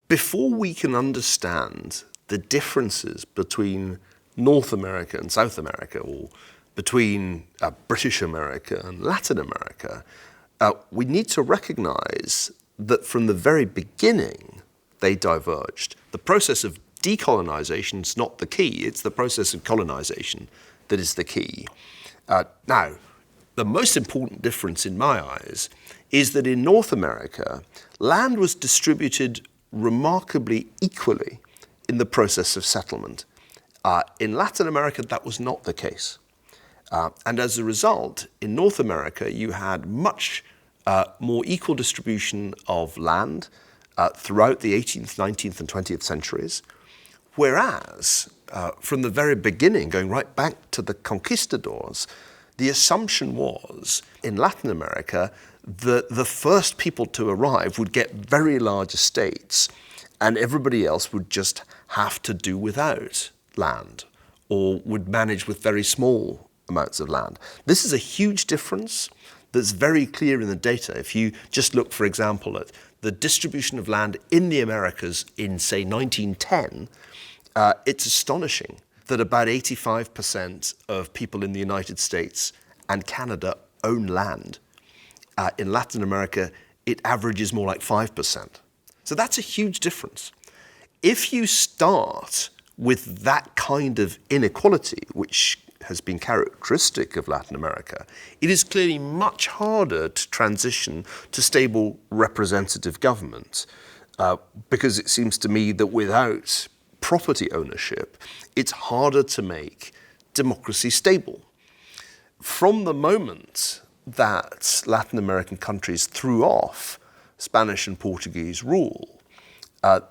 Before we can understand the differences between North America and South America, or between British America and Latin America, we need to recognize that from the very beginning, they diverged. The process of decolonization is not the key, it's the process of colonization that is the key. Now, the most important difference in my eyes is that in North America, land was distributed remarkably equally in the process of settlement. In Latin America, that was not the case. And as a result, in North America, you had much more equal distribution of land throughout the 18th, 19th, and 20th centuries, whereas from the very beginning, going right back to the conquistadors, the assumption was in Latin America that the first people to arrive would get very large estates and everybody else would just have to do without land or would manage with very small amounts of land. This is a huge difference that's very clear in the data. If you just look, for example, at the distribution of land in the Americas in, say, 1910, it's astonishing that about 85% of people in the United States and Canada own land. In Latin America, it averages more like 5%. So that's a huge difference. If you start with that kind of inequality, which has been characteristic of Latin America, it is clearly much harder to transition to stable representative government because it seems to me that without property ownership, it's harder to make democracy stable. From the moment that Latin American countries threw off Spanish and Portuguese rule,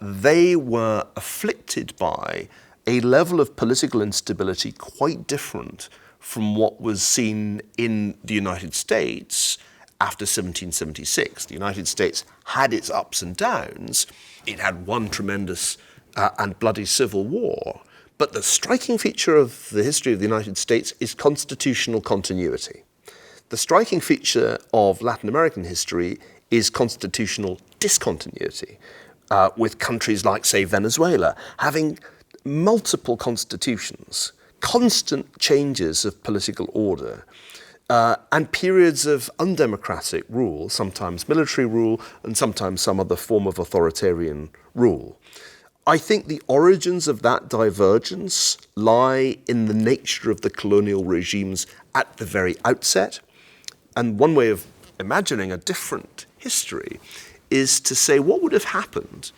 they were afflicted by a level of political instability quite different from what was seen in the United States after 1776. The United States had its ups and downs. It had one tremendous and bloody civil war. But the striking feature of the history of the United States is constitutional continuity. The striking feature of Latin American history is constitutional discontinuity, with countries like, say, Venezuela, having multiple constitutions, constant changes of political order, and periods of undemocratic rule, sometimes military rule, and sometimes some other form of authoritarian rule. I think the origins of that divergence lie in the nature of the colonial regimes at the very outset. And one way of imagining a different history is to say what would have happened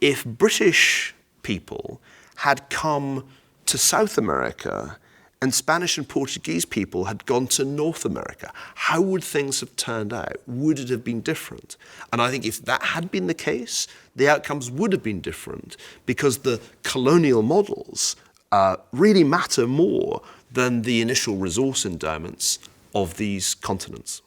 if British people had come to South America and Spanish and Portuguese people had gone to North America. How would things have turned out? Would it have been different? And I think if that had been the case, the outcomes would have been different because the colonial models really matter more than the initial resource endowments of these continents.